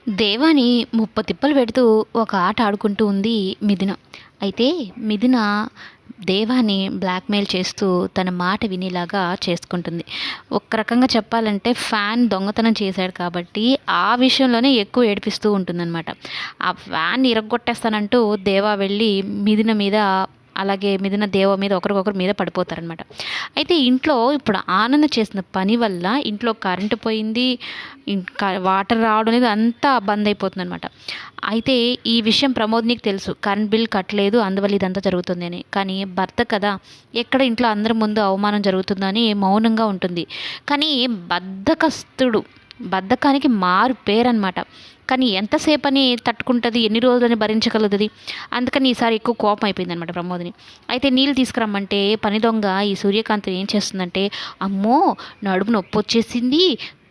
దేవాని ముప్పతిప్పలు పెడుతూ ఒక ఆట ఆడుకుంటూ ఉంది మిథున. అయితే మిథున దేవాని బ్లాక్‌మెయిల్ చేస్తూ తన మాట వినేలాగా చేసుకుంటుంది. ఒక రకంగా చెప్పాలంటే ఫ్యాన్ దొంగతనం చేశాడు కాబట్టి ఆ విషయంలోనే ఎక్కువ ఏడిపిస్తూ ఉంటుందనమాట. ఆ ఫ్యాన్‌ని ఇరగ్గొట్టేస్తానంటూ దేవా వెళ్ళి మిథున మీద, అలాగే మిథున దేవ మీద ఒకరికొకరు మీద పడిపోతారనమాట. అయితే ఇంట్లో ఇప్పుడు ఆనంద్ చేసిన పని వల్ల ఇంట్లో కరెంటు పోయింది. వాటర్ రావడం అనేది అంతా బంద్ అయిపోతుందనమాట. అయితే ఈ విషయం ప్రమోద్‌నికి తెలుసు. కరెంట్ బిల్ కట్టలేదు, అందువల్ల ఇదంతా జరుగుతుంది అని. కానీ భర్త కదా! ఎక్కడ ఇంట్లో అందరి ముందు అవమానం జరుగుతుందని మౌనంగా ఉంటుంది. కానీ బద్ధకస్తుడు. బద్ధకానికి మారు పేరనమాట. కానీ ఎంతసేపని తట్టుకుంటది? ఎన్ని రోజులని భరించగలుగుతది? అందుకని ఈసారి ఎక్కువ కోపం అయిపోయిందనమాట ప్రమోద్‌ని. అయితే నీళ్ళు తీసుకురమ్మంటే పని దొంగ ఈ సూర్యకాంతం ఏం చేస్తుందంటే, అమ్మో! నడుము నొప్పొచ్చేసింది,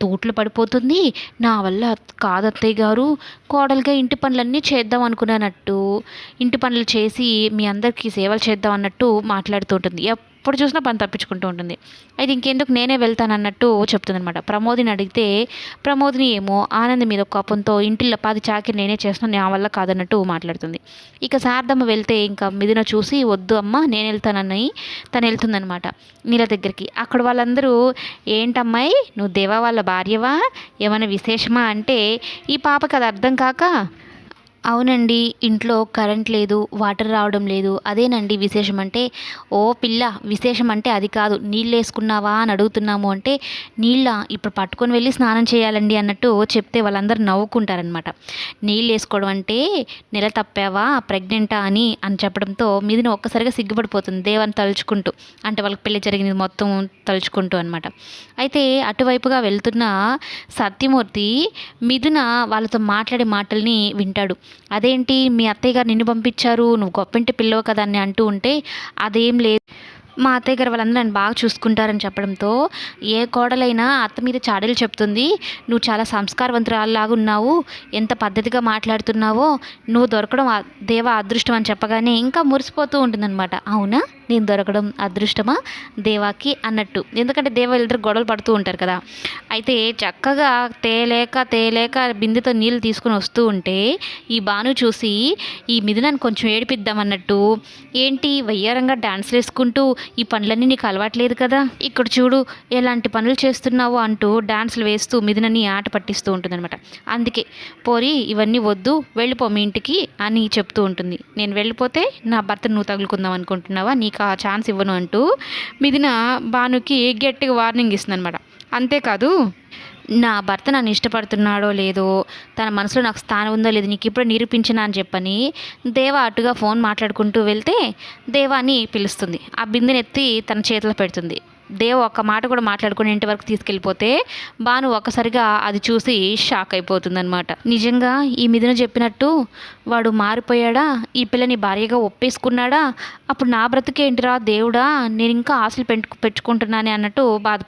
తూట్లు పడిపోతుంది, నా వల్ల కాదు అత్తయ్య గారు, కోడలుగా ఇంటి పనులన్నీ చేద్దాం అనుకున్నానట్టు, ఇంటి పనులు చేసి మీ అందరికీ సేవలు చేద్దాం అన్నట్టు మాట్లాడుతూ ఉంటుంది. ఎప్పుడు చూసినా పని తప్పించుకుంటూ ఉంటుంది. అయితే ఇంకెందుకు నేనే వెళ్తానన్నట్టు చెప్తుందనమాట. ప్రమోద్‌ని అడిగితే ప్రమోద్‌ని ఏమో ఆనంద్ మీద కోపంతో ఇంటిల్లో 10 చాకిరీ నేనే చేస్తున్నాను, నా వల్ల కాదన్నట్టు మాట్లాడుతుంది. ఇక శారదమ్మ వెళ్తే ఇంకా మిథున చూసి వద్దు అమ్మ నేను వెళ్తానని తను వెళ్తుందనమాట నీళ్ళ దగ్గరికి. అక్కడ వాళ్ళందరూ ఏంటమ్మాయి నువ్వు దేవా వాళ్ళ భార్యవా, ఏమైనా విశేషమా అంటే ఈ పాపకి అది అర్థం కాక, అవునండి, ఇంట్లో కరెంట్ లేదు, వాటర్ రావడం లేదు, అదేనండి విశేషం అంటే, ఓ పిల్ల విశేషం అంటే అది కాదు, నీళ్ళేసుకున్నావా అని అడుగుతున్నాము అంటే, నీళ్ళా ఇప్పుడు పట్టుకొని వెళ్ళి స్నానం చేయాలండి అన్నట్టు చెప్తే వాళ్ళందరూ నవ్వుకుంటారనమాట. నీళ్ళేసుకోవడం అంటే నెల తప్పావా ప్రెగ్నెంటా అని చెప్పడంతో మీదిన ఒక్కసారిగా సిగ్గుపడిపోతుంది దేవాన్ని తలుచుకుంటూ. అంటే వాళ్ళకి పెళ్లి జరిగింది మొత్తం తలుచుకుంటూ అనమాట. అయితే అటువైపుగా వెళ్తున్న సత్యమూర్తి మిథున వాళ్ళతో మాట్లాడే మాటల్ని వింటాడు. అదేంటి మీ అత్తయ్య గారు నిన్ను పంపించారు, నువ్వు గొప్పింటి పిల్లవు కదా అని అంటూ ఉంటే, అదేం లేదు, మా అత్తయ్య గారు వాళ్ళందరూ నన్ను బాగా చూసుకుంటారని చెప్పడంతో, ఏ కోడలైనా అత్త మీద చాడీలు చెప్తుంది, నువ్వు చాలా సంస్కారవంతురాల్లాగా ఉన్నావు, ఎంత పద్ధతిగా మాట్లాడుతున్నావో, నువ్వు దొరకడం దేవ అదృష్టం అని చెప్పగానే ఇంకా మురిసిపోతూ ఉంటుందన్నమాట. అవునా, నేను దొరకడం అదృష్టమా దేవాకి అన్నట్టు. ఎందుకంటే దేవ ఇద్దరు గొడవలు పడుతూ ఉంటారు కదా. అయితే చక్కగా తేలేక బిందెతో నీళ్ళు తీసుకుని వస్తూ ఉంటే ఈ భాను చూసి ఈ మిథునాన్ని కొంచెం ఏడిపిద్దామన్నట్టు, ఏంటి వయ్యారంగా డాన్స్లు వేసుకుంటూ ఈ పనులన్నీ నీకు అలవాట్లేదు కదా, ఇక్కడ చూడు ఎలాంటి పనులు చేస్తున్నావు అంటూ డాన్సులు వేస్తూ మిథునని ఆట పట్టిస్తూ ఉంటుందన్నమాట. అందుకే పోరి ఇవన్నీ వద్దు, వెళ్ళిపో మీ ఇంటికి అని చెప్తూ ఉంటుంది. నేను వెళ్ళిపోతే నా భర్తను నువ్వు తగులుకుందాం అనుకుంటున్నావా, నీకు ఆ ఛాన్స్ ఇవ్వను అంటూ మిథున భానుకి గట్టిగా వార్నింగ్ ఇస్తుందన్నమాట. అంతేకాదు, నా భర్త నన్ను ఇష్టపడుతున్నాడో లేదో, తన మనసులో నాకు స్థానం ఉందో లేదో నీకు ఇప్పుడు నిరూపించినా అని చెప్పని దేవ అటుగా ఫోన్ మాట్లాడుకుంటూ వెళ్తే దేవాని పిలుస్తుంది. ఆ బిందెని ఎత్తి తన చేతిలో పెడుతుంది. దేవ్ ఒక్క మాట కూడా మాట్లాడుకుని ఇంటి వరకు తీసుకెళ్ళిపోతే భాను ఒక్కసారిగా అది చూసి షాక్ అయిపోతుందన్నమాట. నిజంగా ఈ మిథున చెప్పినట్టు వాడు మారిపోయాడా, ఈ పిల్లని భార్యగా ఒప్పేసుకున్నాడా, అప్పుడు నా బ్రతుకేంటిరా దేవుడా, నేను ఇంకా ఆశలు పెట్టుకుంటున్నానే అన్నట్టు బాధపడుతుంది.